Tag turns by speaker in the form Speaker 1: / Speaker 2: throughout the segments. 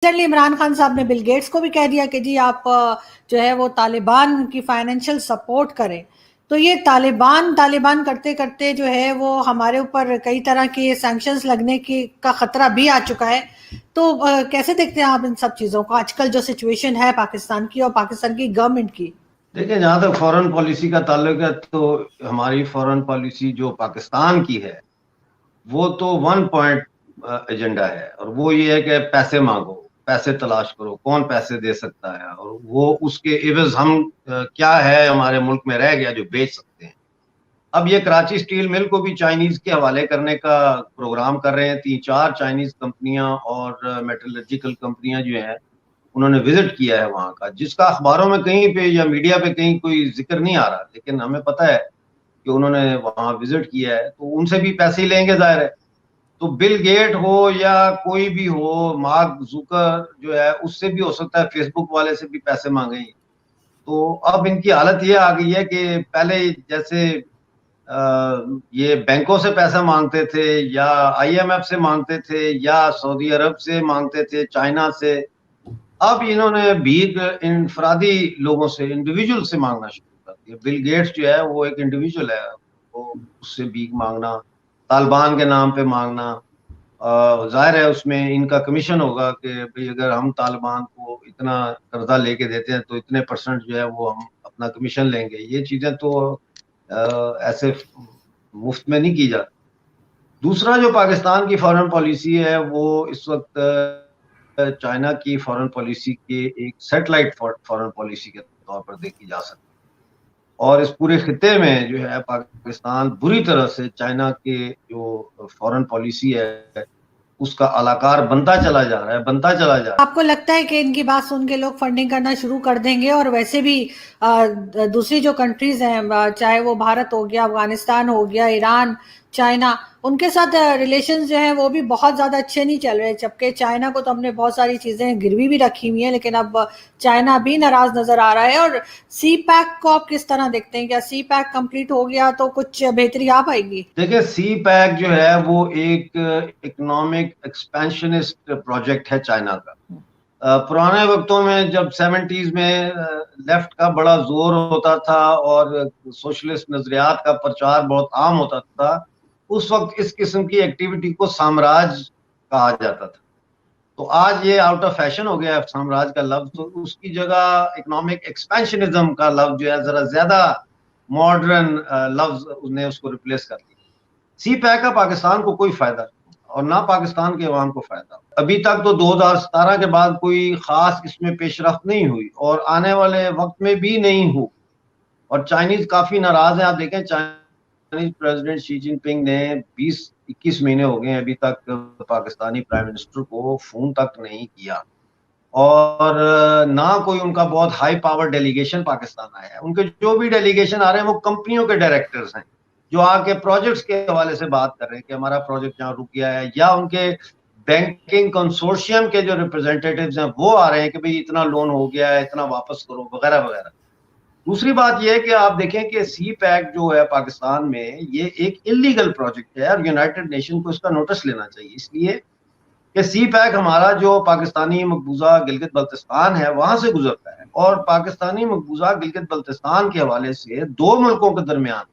Speaker 1: Recently Imran Khan साहब ने Bill Gates को भी कह दिया कि जी आप जो है वो तालिबान की फाइनेंशियल सपोर्ट करें। तो ये तालिबान तालिबान करते करते जो है वो हमारे ऊपर कई तरह के सैंक्शंस लगने की का खतरा भी आ चुका है। तो कैसे देखते हैं आप इन सब चीज़ों को, आजकल जो सिचुएशन है पाकिस्तान की और पाकिस्तान की गवर्नमेंट की?
Speaker 2: देखिए, जहां तक फॉरेन पॉलिसी का ताल्लुक है तो हमारी फॉरेन पॉलिसी जो पाकिस्तान की है वो तो वन पॉइंट एजेंडा है, और वो ये है कि पैसे मांगो, पैसे तलाश करो, कौन पैसे दे सकता है, और वो उसके एवज हम क्या है हमारे मुल्क में रह गया जो बेच सकते हैं। अब ये कराची स्टील मिल को भी चाइनीज के हवाले करने का प्रोग्राम कर रहे हैं। 3-4 चाइनीज कंपनियां और मेटलर्जिकल कंपनियां जो है उन्होंने विजिट किया है वहां का, जिसका अखबारों में कहीं पे या मीडिया पे कहीं कोई जिक्र नहीं आ रहा, लेकिन हमें पता है कि उन्होंने वहां विजिट किया है। तो उनसे भी पैसे ही लेंगे, जाहिर है। तो बिल गेट हो या कोई भी हो, मार्क जुकर जो है उससे भी हो सकता है, फेसबुक वाले से भी पैसे मांगे। तो अब इनकी हालत ये आ गई है कि पहले जैसे ये बैंकों से पैसा मांगते थे या आईएमएफ से मांगते थे या सऊदी अरब से मांगते थे, चाइना से, अब इन्होंने भीख इनफरादी लोगों से, इंडिविजुअल से मांगना शुरू कर दिया। बिल गेट्स जो है वो एक इंडिविजुअल है, वो उससे भीख मांगना, तालिबान के नाम पे मांगना। जाहिर है उसमें इनका कमीशन होगा कि भाई अगर हम तालिबान को इतना कर्जा लेके देते हैं तो इतने परसेंट जो है वो हम अपना कमीशन लेंगे। ये चीजें तो ऐसे मुफ्त में नहीं की जाती। दूसरा, जो पाकिस्तान की फॉरेन पॉलिसी है वो इस वक्त चाइना की फॉरेन पॉलिसी के एक सैटेलाइट फॉरेन पॉलिसी के तौर पर देखी जा सकती है। और इस पूरे खिते में जो है पाकिस्तान बुरी तरह से चाइना के जो फॉरेन पॉलिसी है उसका अलाकार बनता चला जा रहा है।
Speaker 1: आपको लगता है कि इनकी बात सुन के लोग फंडिंग करना शुरू कर देंगे? और वैसे भी दूसरी जो कंट्रीज हैं, चाहे वो भारत हो गया, अफगानिस्तान हो गया, ईरान, चाइना, उनके साथ रिलेशंस जो हैं वो भी बहुत ज़्यादा अच्छे नहीं चल रहे। जबकि चाइना को तो हमने बहुत सारी चीज़ें गिरवी भी रखी हुई हैं, लेकिन अब चाइना भी नाराज नज़र आ रहा है। और सी पैक को आप किस तरह देखते हैं? क्या सी पैक कंप्लीट हो गया तो कुछ बेहतरी आ पाएगी?
Speaker 2: देखिए, सी पैक जो है वो एक इकोनॉमिक एक्सपेंशनिस्ट प्रोजेक्ट है चाइना का। पुराने वक्तों में जब 70s में लेफ्ट का बड़ा जोर होता था और सोशलिस्ट नजरियात का प्रचार बहुत आम होता था, उस वक्त इस किस्म की एक्टिविटी को साम्राज्य कहा जाता था। तो आज ये आउट ऑफ फैशन हो गया है साम्राज्य का लफ्ज, तो उसकी जगह इकोनॉमिक एक्सपेंशनिज्म का लफ्ज जो है जरा ज्यादा मॉडर्न लफ्ज उसने उसको रिप्लेस कर दिया। सी पैक का पाकिस्तान को कोई फायदा और ना पाकिस्तान के अवाम को फायदा। अभी तक तो 2017 के बाद कोई खास इसमें पेशरफ्त नहीं हुई और आने वाले वक्त में भी नहीं हुई। और चाइनीज काफी नाराज हैं। आप देखें, चाइनीज प्रेसिडेंट शी जिनपिंग ने 20-21 महीने हो गए अभी तक पाकिस्तानी प्राइम मिनिस्टर को फोन तक नहीं किया, और ना कोई उनका बहुत हाई पावर डेलीगेशन पाकिस्तान आया है। उनके जो भी डेलीगेशन आ रहे हैं वो कंपनियों के डायरेक्टर्स हैं जो आके प्रोजेक्ट्स के हवाले से बात कर रहे हैं कि हमारा प्रोजेक्ट यहाँ रुक गया है, या उनके बैंकिंग कंसोर्शियम के जो रिप्रेजेंटेटिव्स हैं वो आ रहे हैं कि भाई इतना लोन हो गया है, इतना वापस करो, वगैरह वगैरह। दूसरी बात यह है कि आप देखें कि सी पैक जो है पाकिस्तान में ये एक इलीगल प्रोजेक्ट है और यूनाइटेड नेशन को इसका नोटिस लेना चाहिए, इसलिए कि सी पैक हमारा जो पाकिस्तानी मकबूजा गिलगित बल्तिस्तान है वहां से गुजरता है, और पाकिस्तानी मकबूजा गिलगित बल्तिस्तान के हवाले से दो मुल्कों के दरमियान,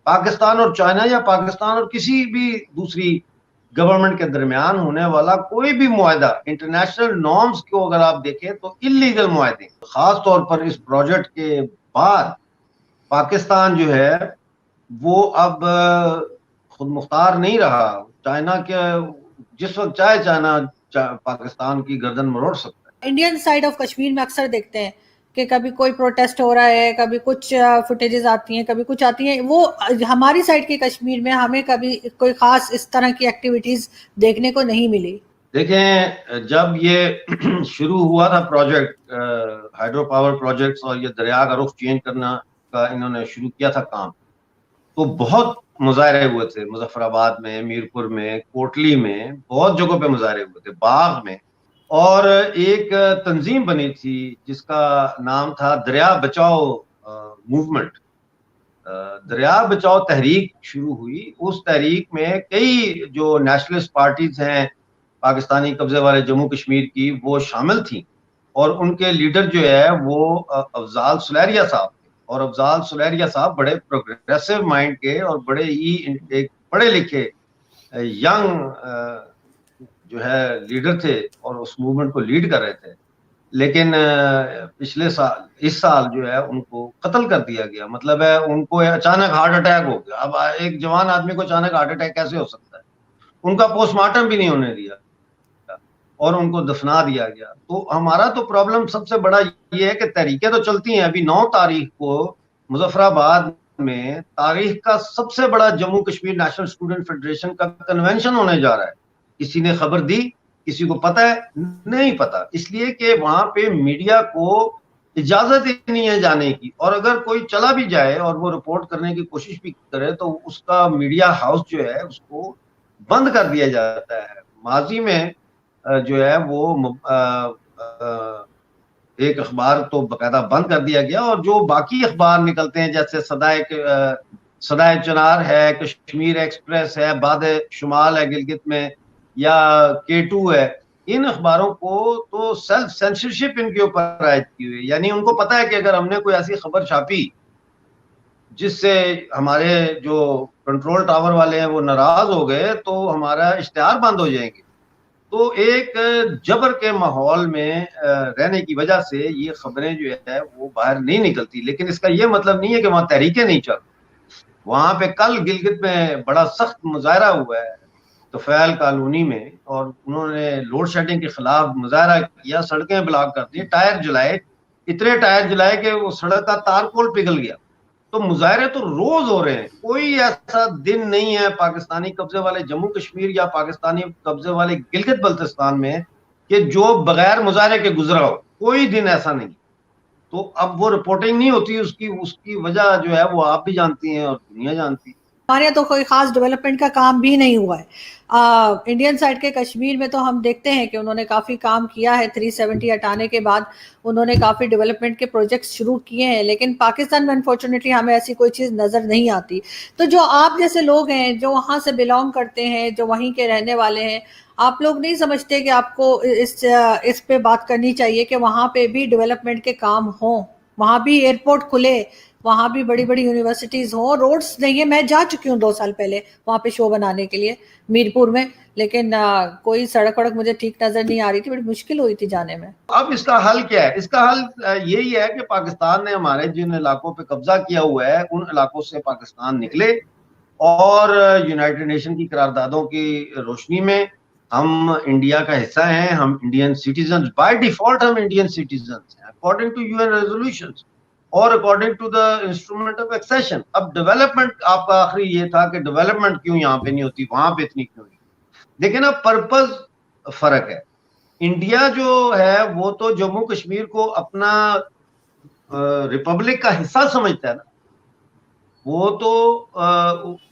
Speaker 2: पाकिस्तान और चाइना या पाकिस्तान और किसी भी दूसरी गवर्नमेंट के दरमियान होने वाला कोई भी मुआहदा इंटरनेशनल नॉर्म्स को अगर आप देखें तो इलीगल मुआहदे। खास तौर पर इस प्रोजेक्ट के बाद पाकिस्तान जो है वो अब खुद मुख्तार नहीं रहा। चाइना के जिस वक्त चाहे चाइना पाकिस्तान की गर्दन मरोड़ सकता है।
Speaker 1: इंडियन साइड ऑफ कश्मीर में अक्सर देखते हैं कि कभी कोई प्रोटेस्ट हो रहा है, कभी कुछ फुटेजेस आती हैं, कभी कुछ आती हैं। वो हमारी साइड के कश्मीर में हमें कभी कोई खास इस तरह की एक्टिविटीज देखने को नहीं मिली।
Speaker 2: देखें, जब ये शुरू हुआ था प्रोजेक्ट, हाइड्रो पावर प्रोजेक्ट्स, और ये दरिया का रुख चेंज करना का इन्होंने शुरू किया था काम, तो बहुत मुजाहरे हुए थे। मुजफ्फराबाद में, मीरपुर में, कोटली में, बहुत जगहों पे मुजाहरे हुए थे, बाग में। और एक तंजीम बनी थी जिसका नाम था दरिया बचाओ मूवमेंट। दरिया बचाओ तहरीक शुरू हुई। उस तहरीक में कई जो नेशनलिस्ट पार्टीज हैं पाकिस्तानी कब्जे वाले जम्मू कश्मीर की वो शामिल थी, और उनके लीडर जो है वो अफजाल सुलैरिया साहब थे। और अफजाल सुलैरिया साहब बड़े प्रोग्रेसिव माइंड के और बड़े ही एक पढ़े लिखे यंग जो है लीडर थे, और उस मूवमेंट को लीड कर रहे थे। लेकिन पिछले साल, इस साल जो है उनको कत्ल कर दिया गया। मतलब है उनको अचानक हार्ट अटैक हो गया। अब एक जवान आदमी को अचानक हार्ट अटैक कैसे हो सकता है? उनका पोस्टमार्टम भी नहीं होने दिया और उनको दफना दिया गया। तो हमारा तो प्रॉब्लम सबसे बड़ा ये है कि तहरीकें तो चलती हैं। अभी 9 तारीख को मुजफ्फराबाद में तारीख का सबसे बड़ा Jammu Kashmir national student federation का कन्वेंशन होने जा रहा है। किसी ने खबर दी, किसी को पता है? नहीं पता, इसलिए कि वहां पे मीडिया को इजाजत ही नहीं है जाने की। और अगर कोई चला भी जाए और वो रिपोर्ट करने की कोशिश भी करे तो उसका मीडिया हाउस जो है उसको बंद कर दिया जाता है। माजी में जो है वो एक अखबार तो बकायदा बंद कर दिया गया, और जो बाकी अखबार निकलते हैं जैसे सदाए चनार है, कश्मीर एक्सप्रेस है, बाद शुमाल है गिलगित में, या K2 है, इन अखबारों को तो सेल्फ सेंसरशिप इनके ऊपर आयद की हुई। यानी उनको पता है कि अगर हमने कोई ऐसी खबर छापी जिससे हमारे जो कंट्रोल टावर वाले हैं वो नाराज हो गए तो हमारा इश्तेहार बंद हो जाएंगे। तो एक जबर के माहौल में रहने की वजह से ये खबरें जो है वो बाहर नहीं निकलती। लेकिन इसका ये मतलब नहीं है कि वहां तहरीकें नहीं चल। वहां पे कल गिलगित में बड़ा सख्त मुजाहरा हुआ है तुफैल कॉलोनी में, और उन्होंने लोड शेडिंग के खिलाफ मुजाहरा किया, सड़कें ब्लॉक कर दी, टायर जलाए, इतने टायर जलाए कि वो सड़क का तारकोल पिघल गया। तो मुजाहरे तो रोज हो रहे हैं। कोई ऐसा दिन नहीं है पाकिस्तानी कब्जे वाले जम्मू कश्मीर या पाकिस्तानी कब्जे वाले गिलगित बल्तिस्तान में कि जो बगैर मुजाहरे के गुजरा हो। कोई दिन ऐसा नहीं। तो अब वो रिपोर्टिंग नहीं होती, उसकी उसकी वजह जो है वो आप भी जानती हैं और दुनिया जानती है।
Speaker 1: हमारे यहाँ तो कोई खास डेवलपमेंट का काम भी नहीं हुआ है। इंडियन साइड के कश्मीर में तो हम देखते हैं कि उन्होंने काफ़ी काम किया है। 370 हटाने के बाद उन्होंने काफ़ी डेवलपमेंट के प्रोजेक्ट्स शुरू किए हैं, लेकिन पाकिस्तान में अनफॉर्चुनेटली हमें ऐसी कोई चीज़ नज़र नहीं आती। तो जो आप जैसे लोग हैं जो वहाँ से बिलोंग करते हैं, जो वहीं के रहने वाले हैं, आप लोग नहीं समझते कि आपको इस पे बात करनी चाहिए कि वहाँ पे भी डेवलपमेंट के काम हों, वहाँ भी एयरपोर्ट खुले, वहाँ भी बड़ी बड़ी यूनिवर्सिटीज हो, रोड्स नहीं है। मैं जा चुकी हूँ 2 साल पहले वहाँ पे शो बनाने के लिए मीरपुर में, लेकिन कोई सड़क वड़क मुझे ठीक नजर नहीं आ रही थी, बड़ी मुश्किल हुई थी जाने में।
Speaker 2: अब इसका हल क्या है? इसका हल यही है कि पाकिस्तान ने हमारे जिन इलाकों पे कब्जा किया हुआ है उन इलाकों से पाकिस्तान निकले, और यूनाइटेड नेशन की करारदादों की रोशनी में हम इंडिया का हिस्सा हैं, हम इंडियन सिटीजन, बाय डिफॉल्ट हम इंडियन सिटीजन हैं अकॉर्डिंग टू UN रेजोल्यूशंस और according to the instrument of accession. अब डेवलपमेंट आपका आखिरी ये था कि डेवलपमेंट क्यों यहाँ पे नहीं होती, वहां पे इतनी क्यों नहीं। देखिए ना, पर्पज फर्क है। इंडिया जो है वो तो जम्मू कश्मीर को अपना रिपब्लिक का हिस्सा समझता है ना, वो तो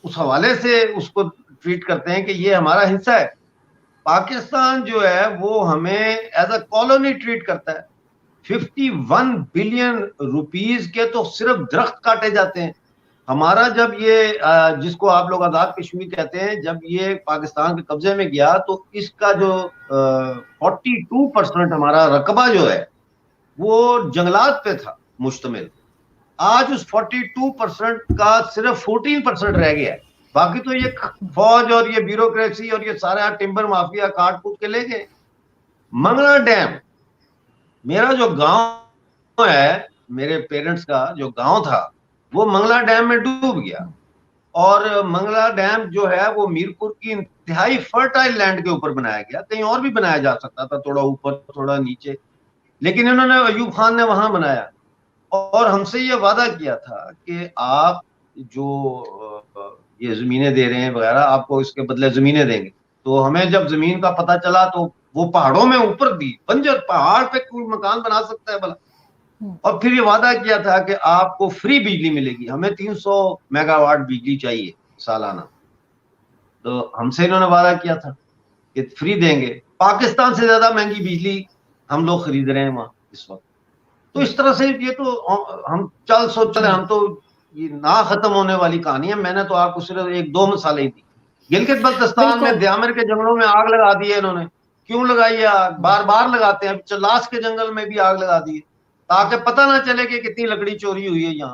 Speaker 2: उस हवाले से उसको ट्रीट करते हैं कि ये हमारा हिस्सा है। पाकिस्तान जो है वो हमें एज अ कॉलोनी ट्रीट करता है। 51 बिलियन रुपीस के तो सिर्फ दरख्त काटे जाते हैं। हमारा जब ये जिसको आप लोग आजाद कश्मीर कहते हैं, जब ये पाकिस्तान के कब्जे में गया तो इसका जो 42% हमारा रकबा जो है वो जंगलात पे था मुश्तमिल। आज उस 42% का सिर्फ 14% रह गया है। बाकी तो ये फौज और ये ब्यूरोक्रेसी और ये सारा टिम्बर माफिया काट कूट के ले गए। मंगला डैम, मेरा जो गांव है, मेरे पेरेंट्स का जो गांव था वो मंगला डैम में डूब गया। और मंगला डैम जो है वो मीरपुर की इंतहाई फर्टाइल लैंड के ऊपर बनाया गया। कहीं और भी बनाया जा सकता था, थोड़ा ऊपर थोड़ा नीचे, लेकिन इन्होंने, अयूब खान ने वहां बनाया। और हमसे ये वादा किया था कि आप जो ये जमीनें दे रहे हैं वगैरह, आपको इसके बदले जमीनें देंगे। तो हमें जब जमीन का पता चला तो वो पहाड़ों में ऊपर दी, बंजर पहाड़ पे कोई मकान बना सकता है भला? और फिर ये वादा किया था कि आपको फ्री बिजली मिलेगी। हमें 300 मेगावाट बिजली चाहिए सालाना। तो हमसे इन्होंने वादा किया था कि फ्री देंगे। पाकिस्तान से ज्यादा महंगी बिजली हम लोग खरीद रहे हैं वहां इस वक्त। तो इस तरह से ये तो हम चले, हम तो ये ना खत्म होने वाली कहानी है। मैंने तो आपको सिर्फ 1-2 मिसालें दी। गिलगित बल्तिस्तान में द्यामर के जंगलों में आग लगा दी है इन्होंने। क्यों लगाई है आग? बार बार लगाते हैं, चलास के जंगल में भी आग लगा दी ताकि पता ना चले कि कितनी लकड़ी चोरी हुई है यहाँ।